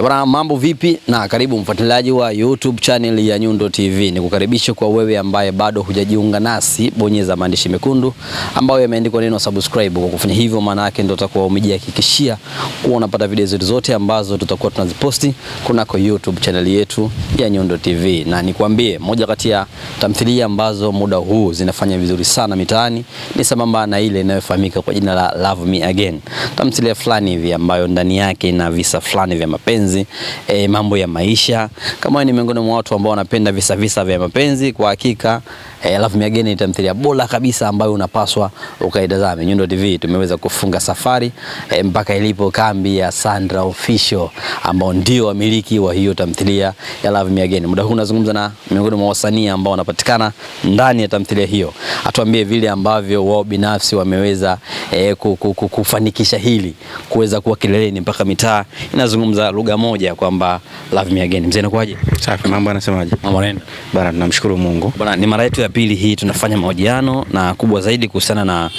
Bwana, mambo vipi na karibu mfuatiliaji wa YouTube channel ya Nyundo TV. Nikukaribisha kwa wewe ambaye bado hujajiunga nasi, bonyeza maandishi mekundu ambayo yameandikwa neno subscribe. Kwa kufanya hivyo, maana yake ndio utakuwa umejihakikishia kuwa unapata video zetu zote ambazo tutakuwa tunaziposti kunako YouTube channel yetu ya Nyundo TV. Na nikwambie, moja kati ya tamthilia ambazo muda huu zinafanya vizuri sana mitaani ni sambamba na ile inayofahamika kwa jina la Love Me Again. Tamthilia fulani hivi ambayo ndani yake ina visa fulani vya mapenzi, mambo ya maisha. Kama ni miongoni mwa watu ambao wanapenda visa vya mapenzi, kwa hakika Love Me Again ni tamthilia bora kabisa ambayo unapaswa ukaitazame. Nyundo TV tumeweza kufunga safari mpaka ilipo kambi ya Sandra Official ambao ndio wamiliki wa hiyo tamthilia ya Love Me Again. Muda huu nazungumza na miongoni mwa wasanii ambao wanapatikana ndani ya tamthilia hiyo. Atuambie vile ambavyo wao binafsi wameweza kufanikisha hili kuweza kuwa kileleni mpaka mitaa inazungumza lugha moja kwamba Love Me Again. Mzee nakwaje? Safi, mambo anasemaje? Mambo yanaenda. Bana, tunamshukuru Mungu. Bana, ni mara yetu ya pili hii tunafanya mahojiano na kubwa zaidi kuhusiana na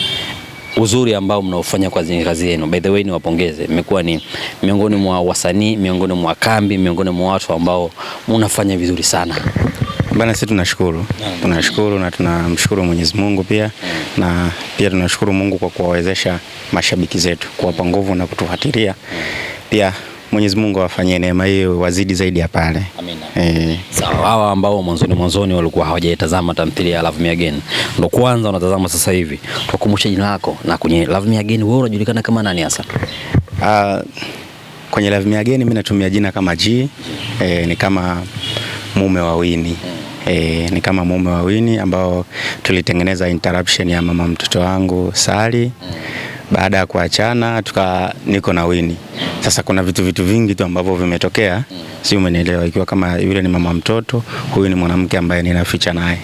uzuri ambao mnaofanya kwa kazi yenu. By the way, niwapongeze. Mmekuwa ni miongoni mwa wasanii, miongoni mwa kambi, miongoni mwa watu ambao mnafanya vizuri sana. Bana, sisi tunashukuru. Tunashukuru na tunamshukuru Mwenyezi Mungu pia. Na pia tunashukuru Mungu kwa kuwawezesha mashabiki zetu, kuwapa nguvu na kutufuatilia. Pia Mwenyezi Mungu awafanyie neema hiyo wazidi zaidi ya pale. Amina. Sawa, hawa ambao mwanzoni walikuwa hawajatazama tamthilia ya Love Me Again, ndio kwanza wanatazama sasa hivi. Tukumbushe jina lako, na kwenye Love Me Again wewe unajulikana kama nani hasa? Kwenye Love Me Again mimi natumia jina kama G. Ni kama mume wa Winnie. Ni kama mume wa Winnie ambao tulitengeneza interruption ya mama mtoto wangu Sally. Baada ya kuachana niko na Winnie. Sasa kuna vitu vingi tu ambavyo vimetokea, si umenielewa, ikiwa kama yule ni mama mtoto, huyu ni mwanamke ambaye ninaficha naye.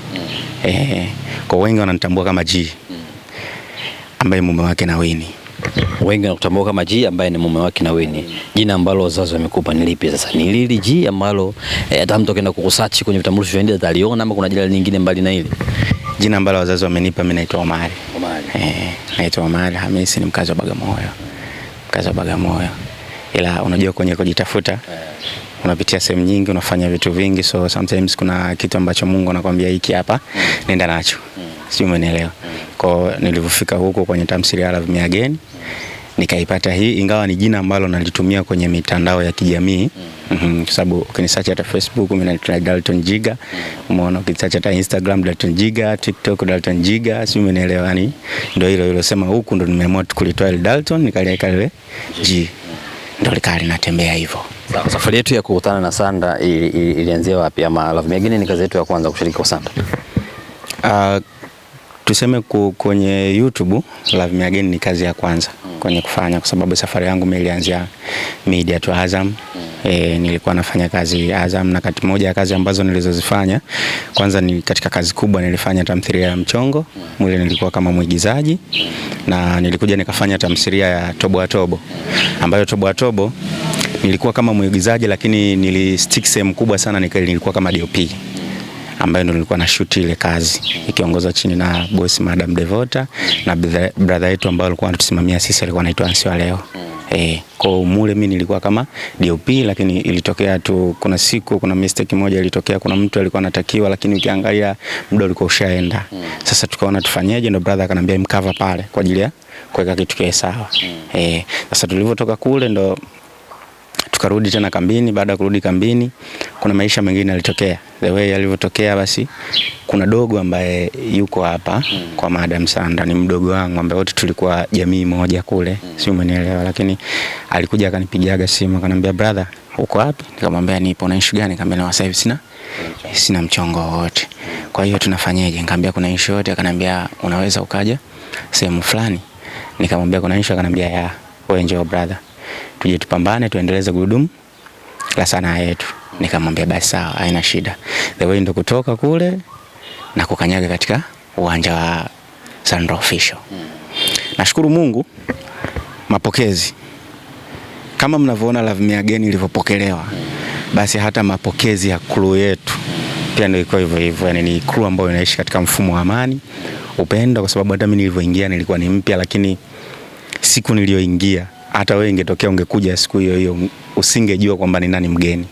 Kwa wengi wananitambua kama G, ambaye mume wake na Winnie. Wengi wanakutambua kama G ambaye ni mume wake na Winnie. Jina ambalo wazazi wamekupa ni lipi sasa? Ni lili G ambalo hata mtu akaenda kukusearch kwenye vitambulisho vya ndio ataliona, ama kuna jina lingine mbali na hili? Jina ambalo wazazi wamenipa mimi naitwa Omari. Naitwa Omari Hamisi, ni mkazi wa Bagamoyo. Mkazi wa Bagamoyo. Ila unajua kwenye kujitafuta unapitia sehemu nyingi, unafanya vitu vingi, so sometimes kuna kitu ambacho Mungu anakuambia hiki hapa nenda nacho. Sio, umenielewa? Kwa nilipofika huko kwenye tamthilia ya Love Me Again nikaipata hii, ingawa ni jina ambalo nalitumia kwenye mitandao ya kijamii. Kwa sababu ukinisearch hata Facebook mimi naitwa Dalton Jiga, umeona, ukinisearch hata Instagram Dalton Jiga, TikTok Dalton Jiga, sio, umenielewa? Yani ndio hilo sema huku ndo nimeamua kulitoa ile Dalton nikaliweka ile G, ndio likali natembea hivyo. Sawa, safari yetu ya kukutana na Sandra ilianzia wapi, ama Love Me Again ni kazi yetu ya kwanza kushiriki kwa Sandra? Tuseme kwenye YouTube Love Me Again ni kazi ya kwanza kwenye kufanya, kwa sababu safari yangu mimi ilianzia media to Azam. Nilikuwa nafanya kazi Azam, na kati moja ya kazi ambazo nilizozifanya kwanza ni katika kazi kubwa nilifanya tamthilia ya Mchongo. Mwile nilikuwa kama mwigizaji, na nilikuja nikafanya tamthilia ya Tobo Tobo, ambayo Tobo nilikuwa kama mwigizaji, lakini nilistick sehemu kubwa sana, nilikuwa kama DOP ambayo ndo nilikuwa na shoot ile kazi ikiongozwa chini na boss Madam Devota na brother yetu ambao alikuwa anatusimamia sisi, alikuwa anaitwa Ansiwa Leo. Kwa mule mimi nilikuwa kama DOP, lakini ilitokea tu kuna mistake moja ilitokea, kuna mtu alikuwa anatakiwa, lakini ukiangalia muda ulikuwa ushaenda. Sasa tukaona tufanyeje, ndo brother akanambia mkava pale kwa ajili ya kuweka kitu kile sawa. Sasa tulivyotoka kule ndo tukarudi tena kambini. Baada ya kurudi kambini kuna maisha mengine yalitokea. The way yalivyotokea, basi kuna dogo ambaye yuko hapa kwa Madam Sandra, ni mdogo wangu ambaye wote tulikuwa jamii moja kule, si umenielewa? Lakini alikuja akanipigiaga simu akanambia, brother uko wapi? Nikamwambia nipo. Na issue gani? Nikamwambia sasa hivi sina mchongo wote, kwa hiyo tunafanyaje? Nikamwambia kuna issue yote. Akanambia unaweza ukaja sehemu fulani. Nikamwambia kuna issue. Akanambia ya wewe njoo brother, tuje tupambane tuendeleze gurudumu la sanaa yetu. Nikamwambia basi sawa, haina shida. The way ndo kutoka kule na kukanyaga katika uwanja wa Sandra Official. Nashukuru Mungu, mapokezi kama mnavyoona Love Me Again ilivyopokelewa, basi hata mapokezi ya crew yetu pia ndio iko hivyo hivyo. Yani ni crew ambayo inaishi katika mfumo wa amani, upendo, kwa sababu hata mimi nilivyoingia nilikuwa ni mpya, lakini siku niliyoingia hata wewe ingetokea ungekuja siku hiyo hiyo usingejua kwamba ni nani mgeni.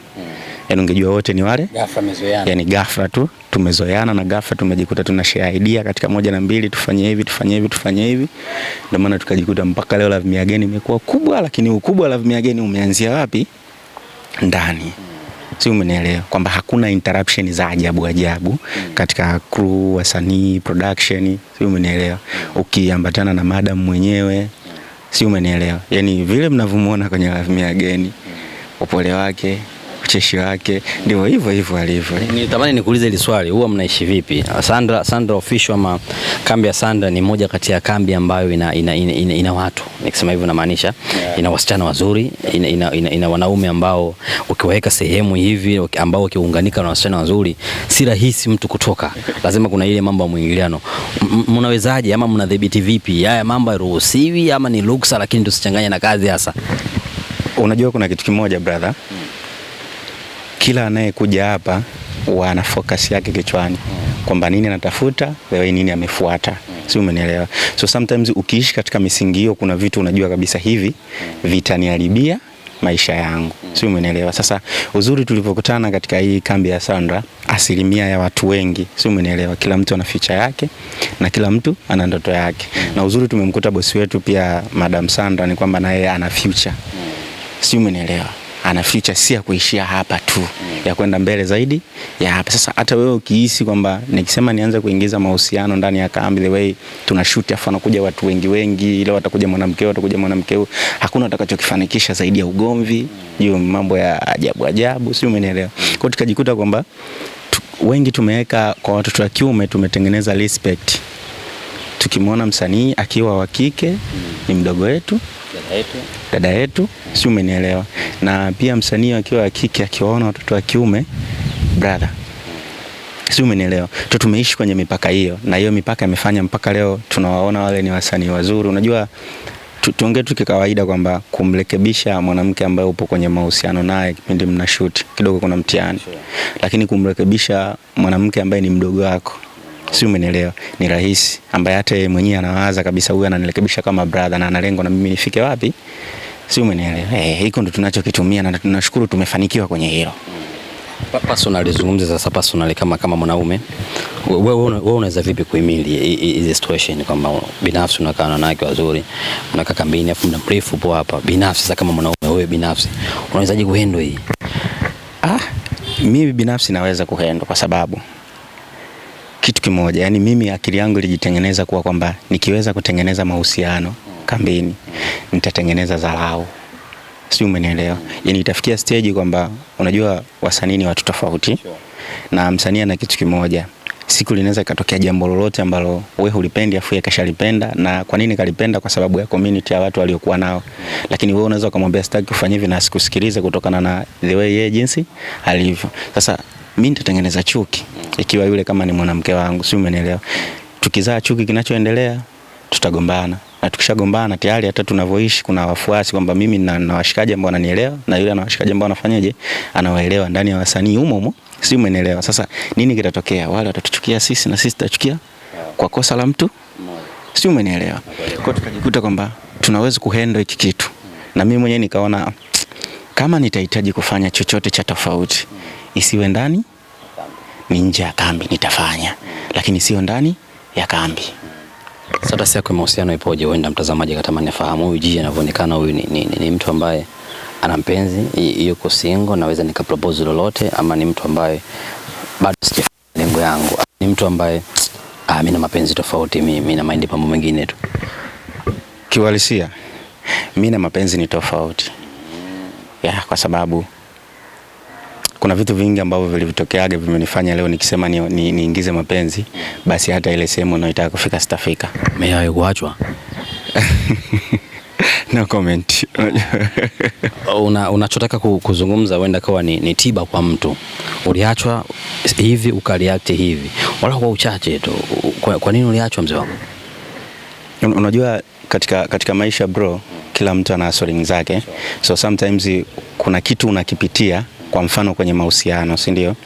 Yaani ungejua wote ni wale ghafla mezoeana. Yaani ghafla tu tumezoeana na ghafla tumejikuta tuna share idea katika 1 na 2, tufanye hivi. Ndio maana tukajikuta mpaka leo Love Me Again imekuwa kubwa, lakini ukubwa Love Me Again umeanzia wapi? Ndani. Si umenielewa kwamba hakuna interruption za ajabu katika crew, wasanii, production, si umenielewa? Ukiambatana na madam mwenyewe, si umenielewa? Yaani vile mnavyomuona kwenye Love Me Again, upole wake, ucheshi wake, ndio hivyo alivyo. Nitamani nikuulize hili swali, huwa mnaishi vipi? Sandra Official ama kambi ya Sandra ni moja kati ya kambi ambayo ina watu. Nikisema hivyo namaanisha ina wasichana wazuri, ina wanaume ambao ukiwaweka sehemu hivi ambao ukiunganika na wasichana wazuri si rahisi mtu kutoka. Lazima kuna ile mambo ya mwingiliano. Mnawezaje ama mnadhibiti vipi? Haya mambo yaruhusiwi ama ni ruksa lakini tusichanganye na kazi hasa? Unajua kuna kitu kimoja brother. Kila anayekuja hapa ana focus yake kichwani kwamba nini anatafuta, wewe nini amefuata. Si umenielewa? So sometimes ukiishi katika misingi hiyo, kuna vitu unajua kabisa hivi vitaniharibia maisha yangu. Si umenielewa? Sasa uzuri tulipokutana katika hii kambi ya Sandra, asilimia ya watu wengi, si umenielewa, kila mtu ana future yake na kila mtu ana ndoto yake. Na uzuri tumemkuta bosi wetu pia Madam Sandra ni kwamba naye ana future. Si umenielewa? Ana future si ya kuishia hapa tu, ya kwenda mbele zaidi ya hapa. Sasa hata wewe ukihisi kwamba nikisema nianze kuingiza mahusiano ndani ya kambi, the way tunashoot afa nakuja watu wengi, ile watakuja mwanamke, hakuna utakachokifanikisha zaidi ya ugomvi, hiyo mambo ya ajabu, si umenielewa? Kwa tukajikuta kwamba wengi tumeweka kwa watoto wa kiume, tumetengeneza respect. Tukimwona msanii akiwa wa kike ni mdogo wetu, dada yetu, si umenielewa? Na pia msanii akiwa wa kike akiwaona watoto wa kiume, brother, si umenielewa? Tumeishi kwenye mipaka hiyo, na hiyo mipaka imefanya mpaka leo tunawaona wale ni wasanii wazuri. Unajua tuongee tu kawaida kwamba kumrekebisha mwanamke ambaye upo kwenye mahusiano naye kipindi mna shoot kidogo kuna mtihani, lakini kumrekebisha mwanamke ambaye ni mdogo wako, si umenielewa, ni rahisi, ambaye hata yeye mwenyewe anawaza kabisa huyu ananirekebisha kama brother na analengo na mimi nifike wapi, si umenielewa? Hiko ndo tunachokitumia na tunashukuru tumefanikiwa kwenye hilo. Personally zungumze sasa personally kama mwanaume, wewe unaweza vipi kuhimili hizi situation kwamba binafsi unakaa na wanawake wazuri, unakaa kambini afu muda mrefu upo hapa, binafsi sasa kama mwanaume wewe binafsi unawezaje kuhandle hii? Mimi binafsi naweza kuhandle kwa sababu kitu kimoja, yani mimi akili yangu ilijitengeneza kuwa kwamba nikiweza kutengeneza mahusiano kambini nitatengeneza dharau. Si umenielewa? Yani itafikia stage kwamba unajua wasanii ni watu tofauti. Na msanii ana kitu kimoja. Siku linaweza ikatokea jambo lolote ambalo wewe hulipendi afu yeye kashalipenda, na kwa nini kalipenda? Kwa sababu ya community ya watu waliokuwa nao. Lakini wewe unaweza kumwambia sitaki kufanya hivi na asikusikilize kutokana na the way yeye jinsi alivyo. Sasa mimi nitatengeneza chuki ikiwa yule kama ni mwanamke wangu, si umenielewa? Tukizaa chuki, kinachoendelea tutagombana. Na tukishagombana tayari hata tunavoishi kuna wafuasi kwamba mimi na washikaji ambao wananielewa na yule ana washikaji ambao wanafanyaje, anawaelewa ndani ya wasanii humo, si umenielewa? Sasa nini kitatokea? Wale watatuchukia sisi na sisi tutachukia kwa kosa la mtu, si umenielewa? Kwa tukajikuta kwamba tunaweza kuhandle hiki kitu. Na mimi mwenyewe nikaona kama nitahitaji kufanya chochote cha tofauti, isiwe ndani, ni nje ya kambi nitafanya, lakini sio ndani ya kambi. Sasa yako mahusiano ipoje? Wenda mtazamaji katamani afahamu huyu Gigi anavyoonekana, huyu ni mtu ambaye ana mpenzi, yuko single, naweza nikapropose lolote, ama ni mtu ambaye bado sijafikia lengo yangu, ni mtu ambaye mimi na mapenzi tofauti, mimi na mind mambo mengine tu? Kiuhalisia mimi na mapenzi ni tofauti. Kwa sababu kuna vitu vingi ambavyo vilivyotokeaga vimenifanya leo nikisema niingize mapenzi, basi hata ile sehemu ninayotaka kufika sitafika. Umewahi kuachwa? No comment. Unachotaka kuzungumza wenda kawa ni tiba kwa mtu. Uliachwa hivi ukareact hivi, wala kwa uchache tu. Kwa nini uliachwa mzee wangu? Unajua katika maisha bro, kila mtu ana story zake. So sometimes kuna kitu unakipitia, kwa mfano kwenye mahusiano, si ndio?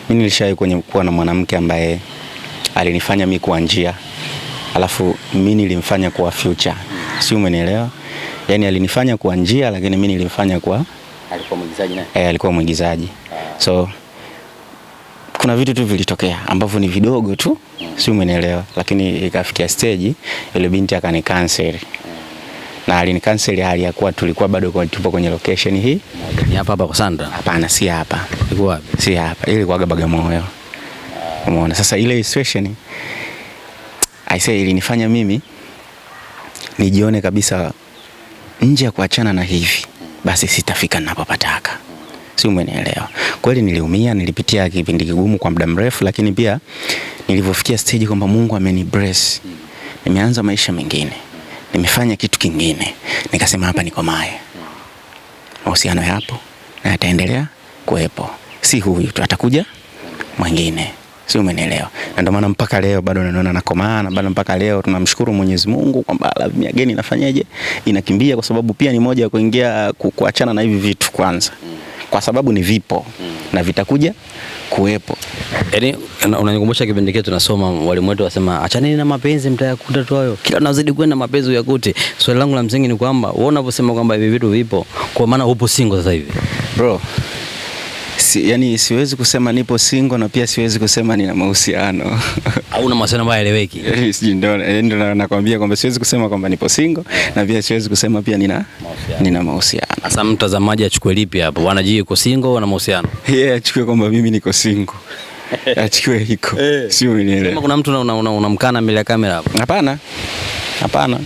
Mimi nilishawahi kuwa na mwanamke ambaye alinifanya mimi kuwa njia, alafu mimi nilimfanya kuwa future. Si umenielewa? Yani alinifanya kuwa njia lakini mimi nilimfanya kuwa Alikuwa mwigizaji naye? Alikuwa mwigizaji. So kuna vitu tu vilitokea ambavyo ni vidogo tu, si umenielewa, lakini ikafikia stage ile binti akani-cancel. Na alini-cancel hali ya kuwa tulikuwa bado tupo kwenye location hii. Ni hapa kwa Sandra? Hapana, si hapa. Ilikuwa wapi? Si hapa. Ilikuwa Bagamoyo. Umeona? Sasa ile situation ilinifanya mimi nijione kabisa nje ya kuachana na hivi basi sitafika ninapopataka. Si umenielewa? Kweli niliumia, nilipitia kipindi kigumu kwa muda mrefu, lakini pia nilivyofikia stage kwamba Mungu amenibless. Nimeanza maisha mengine. Nimefanya kitu kingine. Nikasema hapa niko mae. Mahusiano yapo na yataendelea kuwepo. Si huyu tu, atakuja mwingine. Si umenielewa? Na ndio maana mpaka leo bado naona nakomaa, na bado mpaka leo tunamshukuru Mwenyezi Mungu kwamba Love Me Again inafanyaje? Inakimbia, kwa sababu pia ni moja ya kuingia kuachana na hivi vitu kwanza. Kwa sababu ni vipo na vitakuja kuwepo. Yaani unanikumbusha kipindi kile tunasoma, walimu wetu wasema achaneni na mapenzi mtayakuta tu hayo. Kila unazidi kwenda mapenzi uyakute. Swali langu la msingi ni kwamba wewe unaposema kwamba hivi vitu vipo, kwa maana upo single sasa hivi. Bro, yani siwezi kusema nipo single na pia siwezi kusema nina mahusiano. Au una mahusiano ambayo haeleweki? Ndio nakwambia kwamba siwezi kusema kwamba nipo single na pia siwezi kusema pia nina mahusiano. Sasa mtazamaji achukue lipi hapo? Bwana yuko single au na mahusiano? Achukue kwamba mimi niko single. Achukue hiko. Sio unielewa. Kama kuna mtu unamkana mbele ya kamera hapo? Hapana. Hapana.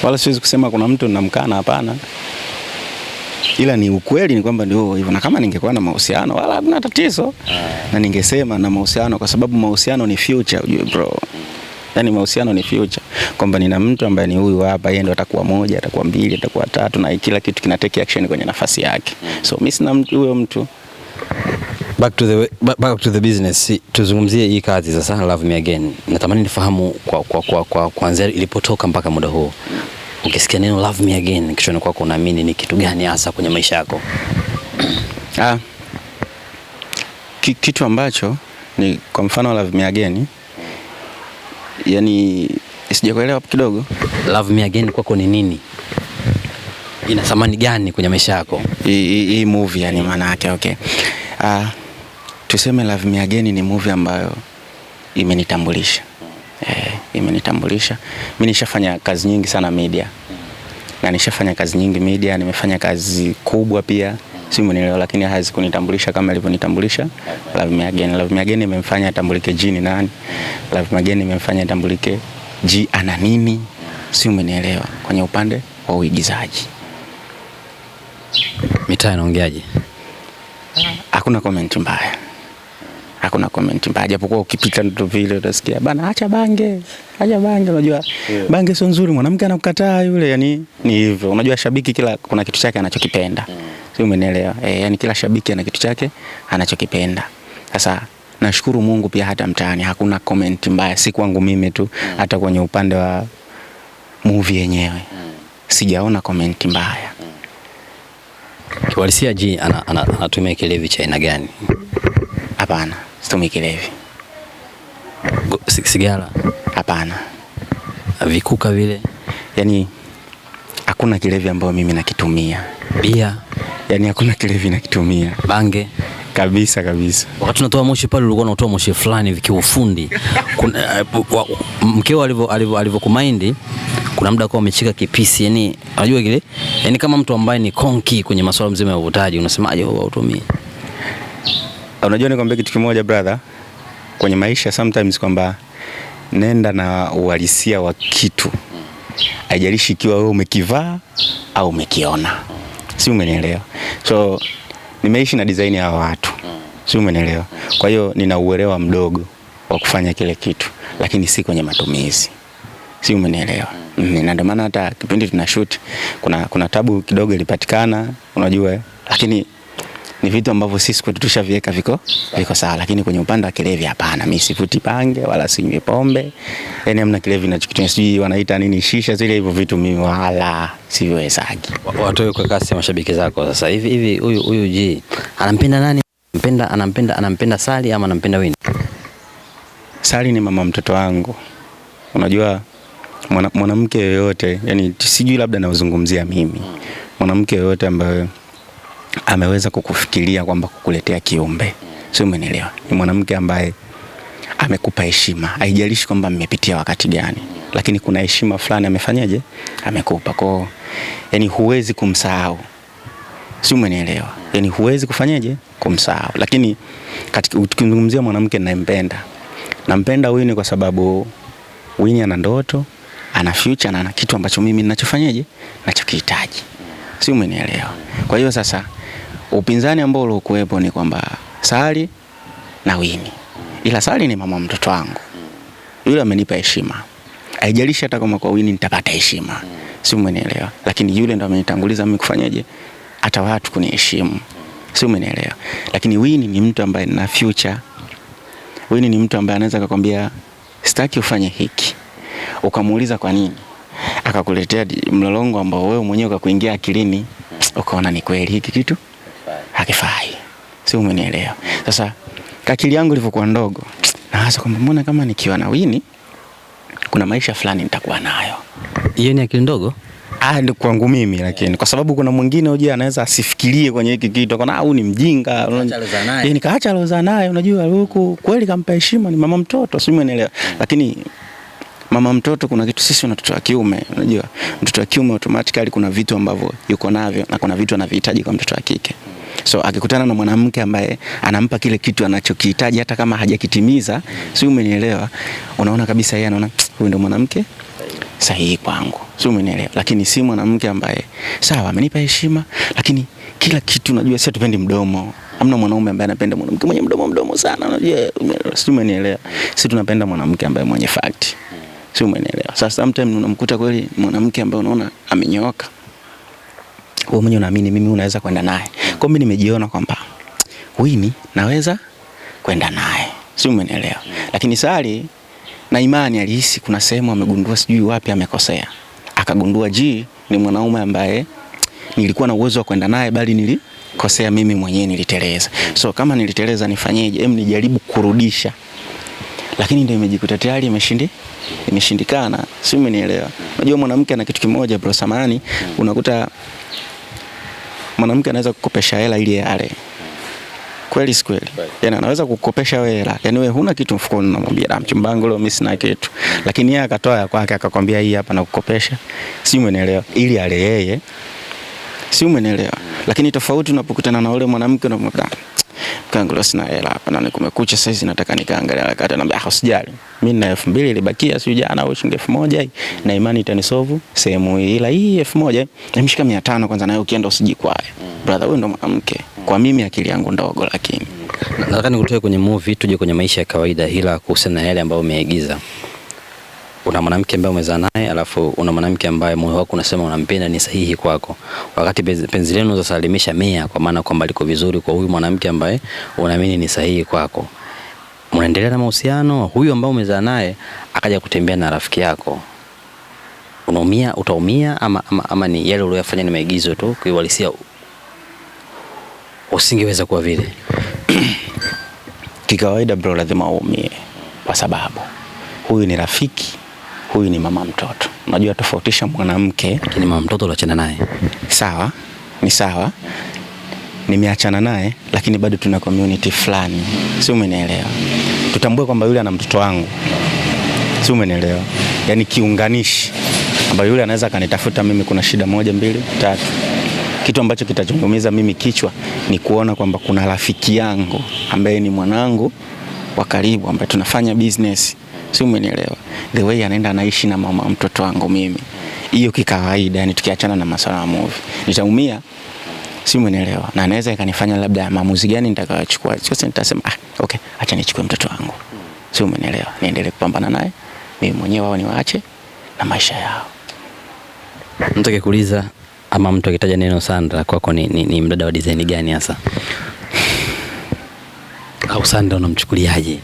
Wala siwezi kusema kuna mtu ninamkana, hapana. Ila ni ukweli ni kwamba ndio hivyo, na kama ningekuwa na mahusiano wala hakuna tatizo. Na ningesema na mahusiano, kwa sababu mahusiano ni future, ujue bro. Yaani mahusiano ni future. Kwamba nina mtu ambaye ni huyu hapa, yeye ndio atakuwa moja, atakuwa mbili, atakuwa tatu, na kila kitu kina take action kwenye nafasi yake. So mimi sina mtu huyo mtu. Back to the business. Tuzungumzie hii kazi sasa, Love Me Again. Natamani nifahamu kwa kuanzia ilipotoka mpaka muda huu. Ukisikia neno Love Me Again kichwani kwako unaamini ni kitu gani hasa kwenye maisha yako? Kitu ambacho ni kwa mfano Love Me Again, yani sijakuelewa kidogo. Love Me Again kwako ni nini? Ina thamani gani kwenye maisha yako? Hii movie yani maana yake okay. Tuseme Love Me Again ni movie ambayo imenitambulisha. Imenitambulisha. Mimi nishafanya kazi nyingi sana media. Na nishafanya kazi nyingi media, nimefanya kazi kubwa pia. Si umenielewa, lakini hazikunitambulisha kama ilivyonitambulisha Love Me Again. Love Me Again imemfanya atambulike G ni nani. Love Me Again imemfanya atambulike G ana nini. Si umenielewa, kwenye upande wa uigizaji. Mitaa inaongeaje? Hakuna comment mbaya. Hakuna comment mbaya. Japokuwa ukipita ndio vile utasikia bana acha bange. Acha bange, unajua. Bange sio nzuri, mwanamke anakukataa yule, yani ni hivyo. Unajua shabiki kila kuna kitu chake anachokipenda. Si umenielewa? Yani kila shabiki ana kitu chake anachokipenda. Sasa nashukuru Mungu pia hata mtaani hakuna comment mbaya, si kwangu mimi tu, hata kwenye upande wa movie yenyewe. Sijaona comment mbaya. Kiwalisia G anatumia kilevi cha aina gani? Hapana, situmii kilevi. Sigara? Hapana. Vikuka vile? Yani hakuna kilevi ambayo mimi nakitumia. Bia? Yani hakuna kilevi nakitumia. Bange? Kabisa. Wakati unatoa moshi pale ulikuwa unatoa moshi fulani vikiufundi. Mkeo alivyokumind kuna muda kwa amechika kipisi, yani unajua kile, yani kama mtu ambaye ni konki kwenye masuala mzima ya uvutaji, unasemaje wewe utumie? Unajua nikwambia kitu kimoja brother, kwenye maisha sometimes kwamba nenda na uhalisia wa kitu. Haijalishi ikiwa wewe umekivaa au umekiona. Si umenielewa? So nimeishi na design ya watu. Si umenielewa? Kwa hiyo nina uelewa mdogo wa kufanya kile kitu, lakini si kwenye matumizi. Si umenielewa? Na ndio maana hata kipindi tunashoot kuna tabu kidogo ilipatikana, unajua, lakini ni vitu ambavyo sisi kwetu tushaviweka viko sawa, lakini kwenye upande wa kilevi hapana. Mimi sifuti pange wala sinywi pombe. Yaani hamna kilevi ninachokitumia, sijui wanaita nini, shisha zile, hivyo vitu mimi wala siwezagi. Watoe kwa kasi ya mashabiki zako sasa hivi huyu G anampenda nani? Anampenda Sally ama anampenda Winnie? Sally ni mama mtoto wangu. Unajua mwanamke yoyote, yani sijui labda nauzungumzia mimi. Mwanamke yoyote ambaye ameweza kukufikiria kwamba kukuletea kiumbe. Sio, umenielewa? Ni mwanamke ambaye amekupa heshima. Haijalishi kwamba mmepitia wakati gani, lakini kuna heshima fulani amefanyaje? Amekupa. Kwa yani huwezi kumsahau. Sio, umenielewa? Yani huwezi kufanyaje? Kumsahau. Lakini katika tukizungumzia mwanamke ninayempenda, nampenda Winnie kwa sababu Winnie ana ndoto, ana future na ana kitu ambacho mimi ninachofanyaje? Ninachokihitaji. Sio, umenielewa? Kwa hiyo sasa upinzani ambao ulikuwepo ni kwamba Sally na Winnie. Ila Sally ni mama mtoto wangu. Yule amenipa heshima. Haijalishi hata kama kwa Winnie nitapata heshima. Sio, umenielewa? Lakini yule ndo amenitanguliza mimi kufanyaje? Hata watu kuniheshimu. Sio, umenielewa? Lakini Winnie ni mtu ambaye na future. Winnie ni mtu ambaye anaweza kukwambia sitaki ufanye hiki. Ukamuuliza kwa nini? Akakuletea mlolongo ambao wewe mwenyewe ukakuingia akilini, ukaona ni kweli hiki kitu hakifai. Sio, umenielewa? Sasa akili yangu ilivyokuwa ndogo, naanza kwamba mbona kama nikiwa na Winnie kuna maisha fulani nitakuwa nayo. Hiyo ni akili ndogo? Ndio kwangu mimi, lakini kwa sababu kuna mwingine uje anaweza asifikirie kwenye hiki kitu, akaona huyu ni mjinga, nikaacha aloza naye. Unajua huko kweli kampa heshima, ni mama mtoto. Sio, umenielewa? Lakini mama mtoto, kuna kitu sisi na mtoto wa kiume, unajua mtoto wa kiume automatically kuna vitu ambavyo yuko navyo na kuna vitu anavihitaji kwa mtoto wa kike. So akikutana na mwanamke ambaye anampa kile kitu anachokihitaji hata kama hajakitimiza, sio, umenielewa? Unaona kabisa yeye anaona huyu ndio mwanamke sahihi kwangu. Sio, umenielewa? Lakini si mwanamke ambaye sawa amenipa heshima, lakini kila kitu, unajua sisi tupendi mdomo. Hamna mwanaume ambaye anapenda mwanamke mwenye mdomo sana, unajua. Sio, umenielewa? Sisi tunapenda mwanamke ambaye mwenye fact. Sio, umenielewa? Sasa sometimes unamkuta kweli mwanamke ambaye unaona amenyooka, wewe mwenyewe unaamini mimi unaweza kwenda naye. Kwa mimi nimejiona kwamba Winnie naweza kwenda naye. Sio, umenielewa? Lakini Sally na Imani alihisi kuna sehemu amegundua, sijui wapi amekosea. Akagundua ni mwanaume ambaye nilikuwa na uwezo wa kwenda naye, bali nilikosea mimi mwenyewe, niliteleza. So kama niliteleza nifanyeje? Nijaribu kurudisha. Lakini ndio imejikuta tayari imeshindikana. Sio, umenielewa? Unajua mwanamke ana kitu kimoja bro, samani, unakuta mwanamke anaweza kukopesha hela ili yale. Kweli si kweli? Yaani anaweza kukopesha wewe hela. Yaani wewe huna kitu mfukoni, unamwambia mchumba wangu leo mimi sina kitu. Lakini yeye akatoa ya kwake akakwambia hii hapa na kukopesha. Sio, umenielewa? Ili ale yeye. Sio, umenielewa? Lakini tofauti unapokutana na yule mwanamke unamwambia kangu leo sina hela hapa na kumekucha sasa hivi nataka nikaangalia wakati, anambia usijali. Mimi na 2000 ilibakia sio jana au shilingi 1000 na Imani itanisolve sehemu hii, ila hii 1000 nimeshika 500 kwanza, nayo ukienda usijikwae. Brother, wewe ndo mwanamke. Kwa mimi akili yangu ndogo, lakini nataka nikutoe kwenye movie tuje kwenye maisha ya kawaida, ila kuhusiana na yale ambayo umeigiza. Una mwanamke ambaye umezaa naye, alafu una mwanamke ambaye moyo wako unasema unampenda, ni sahihi kwako. Wakati penzi lenu zasalimisha 100 kwa maana kwamba liko vizuri kwa huyu mwanamke ambaye unaamini ni sahihi kwako. Mnaendelea na mahusiano, huyu ambaye umezaa naye akaja kutembea na rafiki yako. Unaumia, utaumia ama ni yale uliyofanya ni maigizo tu, kiuhalisia usingeweza kuwa vile? Kikawaida bro, lazima uumie kwa sababu huyu ni rafiki, huyu ni mama mtoto. Unajua tofautisha mwanamke. Lakini mama mtoto uliachana naye. Sawa, ni sawa. Nimeachana naye lakini bado tuna community fulani. Sio, umenielewa? Tutambue kwamba yule ana mtoto wangu. Sio, umenielewa? Yaani kiunganishi ambapo yule anaweza kanitafuta mimi kuna shida 1 2 3. Kitu ambacho kitachungumiza mimi kichwa ni kuona kwamba kuna rafiki yangu ambaye ni mwanangu wa karibu ambaye tunafanya business. Sio, umenielewa? The way anaenda anaishi na mama mtoto wangu mimi. Hiyo kikawaida, yani tukiachana na masuala ya movie. Nitaumia. Sio, umenielewa? Na anaweza ikanifanya labda maamuzi gani nitakayochukua. Sasa nitasema okay, acha nichukue mtoto wangu. Sio, umenielewa? Niendelee kupambana naye. Mimi mwenyewe wao niwaache na maisha yao. Mtu akikuuliza ama mtu akitaja neno Sandra kwako ni mdada wa design gani hasa? Au Sandra unamchukuliaje?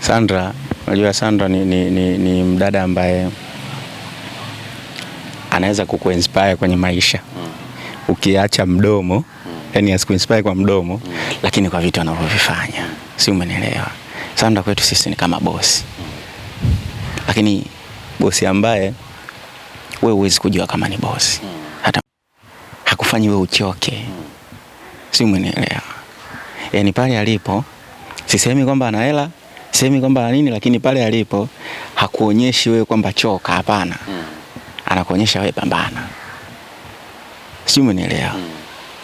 Sandra, unajua Sandra ni mdada ambaye anaweza kukuinspire kwenye maisha. Ukiacha mdomo, yani asikuinspire kwa mdomo, lakini kwa vitu anavyovifanya. Si, umenielewa? Sandra kwetu sisi ni kama bosi. Lakini bosi ambaye wewe huwezi kujua kama ni bosi. Hata hakufanyi wewe uchoke. si umenielewa? Yani pale alipo, sisemi kwamba ana hela, sisemi kwamba nini, lakini pale alipo hakuonyeshi wewe kwamba choka, hapana. Anakuonyesha wewe pambana. Si umenielewa?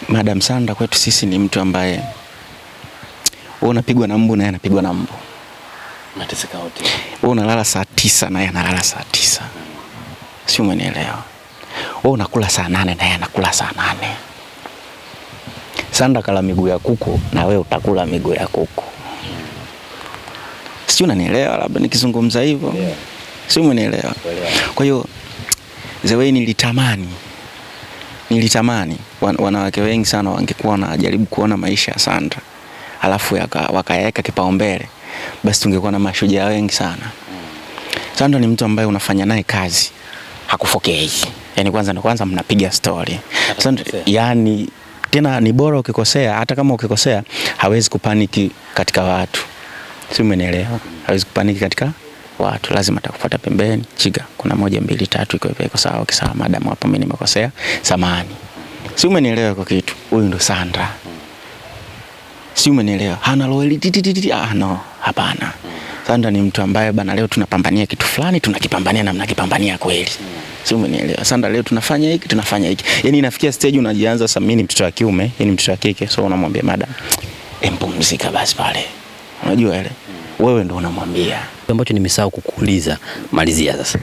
Madam Sandra kwetu sisi ni mtu ambaye wewe unapigwa na mbu na yeye anapigwa na mbu. Nateseka wote. Wewe unalala saa 9 na yeye analala saa 9. Si umenielewa? Wewe unakula saa 8 na yeye anakula saa 8. Sandra kala miguu ya kuku na wewe utakula miguu ya kuku. Si unanielewa labda nikizungumza hivyo? Yeah. Si umenielewa? Kwa hiyo the way nilitamani wanawake wengi sana wangekuwa wanajaribu kuona maisha ya Sandra alafu wakaweka kipaumbele, basi tungekuwa na mashujaa wengi sana. Sandra ni mtu ambaye unafanya naye kazi hakufokei. Yani kwanza mnapiga story. Sandra, yani tena ni bora ukikosea, hata kama ukikosea hawezi kupaniki katika watu. Si umenielewa? Hawezi kupaniki katika watu, lazima atakufuata pembeni. Chiga, kuna 1 2 3 iko sawa, sawa madam, hapo mimi nimekosea, samahani. Si umenielewa kwa kitu? Huyu ndo Sandra. Si umenielewa? Hana loyalty. No, hapana. Sandra ni mtu ambaye bana, leo tunapambania kitu fulani, tunakipambania na mnakipambania kweli. Si umenielewa? Sandra, leo tunafanya hiki, tunafanya hiki. Yaani inafikia stage unajianza sasa, mimi ni mtoto wa kiume, yeye ni mtoto wa kike, so unamwambia madam, empumzika basi pale. Unajua ile? Wewe ndo unamwambia. Ambacho nimesahau kukuuliza, malizia sasa.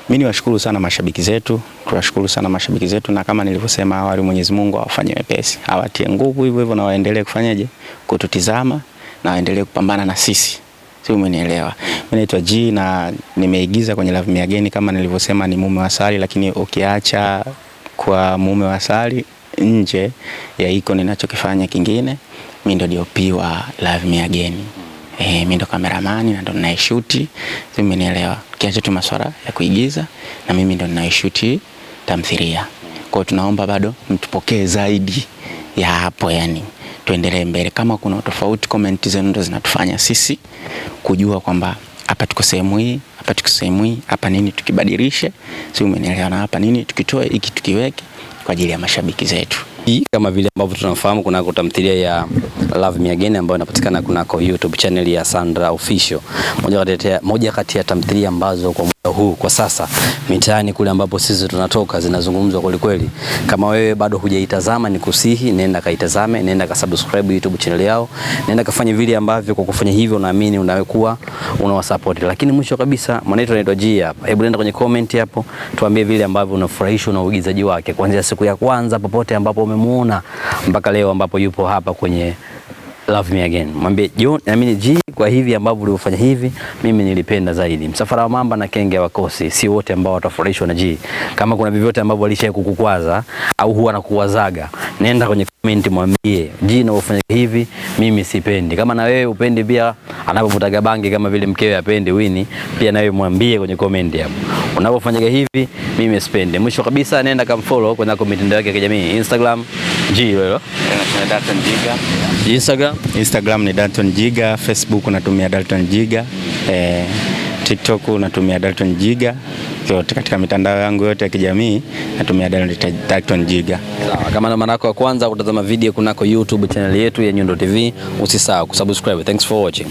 Mimi niwashukuru sana mashabiki zetu, tunashukuru sana mashabiki zetu, na kama nilivyosema awali, Mwenyezi Mungu awafanyie wepesi, awatie nguvu hivyo hivyo, na waendelee kufanyaje, kututizama na waendelee kupambana na sisi. Si umenielewa? Mimi naitwa G na nimeigiza kwenye Love Me Again, kama nilivyosema ni mume wa Sally, lakini ukiacha kwa mume wa Sally, nje ya iko ninachokifanya kingine, mimi ndo DOP wa Love Me Again. Mimi ndo cameraman na ndo ninaishoot. Si umenielewa? Kiacha tu masuala ya kuigiza, na mimi ndo ninaishoot tamthilia. Kwa hiyo tunaomba bado mtupokee zaidi ya hapo, yani tuendelee mbele. Kama kuna tofauti, comment zenu ndo zinatufanya sisi kujua kwamba hapa tuko sehemu hii, hapa tuko sehemu hii, hapa nini tukibadilishe. Si umenielewa? Na hapa nini tukitoe, hiki tukiweke kwa ajili ya mashabiki zetu. Kama vile ambavyo tunafahamu kuna tamthilia ya Love Me Again ambayo inapatikana kunako YouTube channel ya Sandra Official. Moja kati ya tamthilia ambazo kwa muda huu kwa sasa mitaani kule ambapo sisi tunatoka zinazungumzwa kweli kweli. Kama wewe bado hujaitazama, nikusihi nenda kaitazame, nenda ka subscribe YouTube channel yao, nenda kafanya vile ambavyo kwa kufanya hivyo naamini unakuwa unawasupport. Lakini mwisho kabisa, mwanetu anaitwa G hapa. Hebu nenda kwenye comment hapo, tuambie vile ambavyo unafurahishwa na uigizaji wake kuanzia siku ya kwanza popote ambapo umemuona mpaka leo ambapo yupo hapa kwenye Love Me Again. Mwambie John, naamini G, kwa hivi ambavyo ulivyofanya hivi mimi nilipenda zaidi. Msafara wa mamba na kenge wakosi, si wote ambao watafurahishwa na G. Kama kuna vyovyote ambavyo alishaye kukukwaza au huwa anakuwazaga, nenda kwenye comment mwambie G, na ufanye hivi mimi sipendi. Kama na wewe upendi pia anapoputaga bangi kama vile mkewe apendi Winnie, pia na wewe mwambie kwenye comment hapo. Unapofanya hivi mimi sipendi. Mwisho kabisa nenda kamfollow kwenye mitandao yake ya kijamii, Instagram G leo Dalton Jiga. Instagram ni Dalton Jiga, Facebook natumia Dalton Jiga, TikTok natumia Dalton Jiga. Yote katika mitandao yangu yote ya kijamii natumia Dalton Jiga. Sawa, kama na mara yako ya kwanza kutazama video kunako YouTube channel yetu ya Nyundo TV, usisahau kusubscribe. Thanks for watching.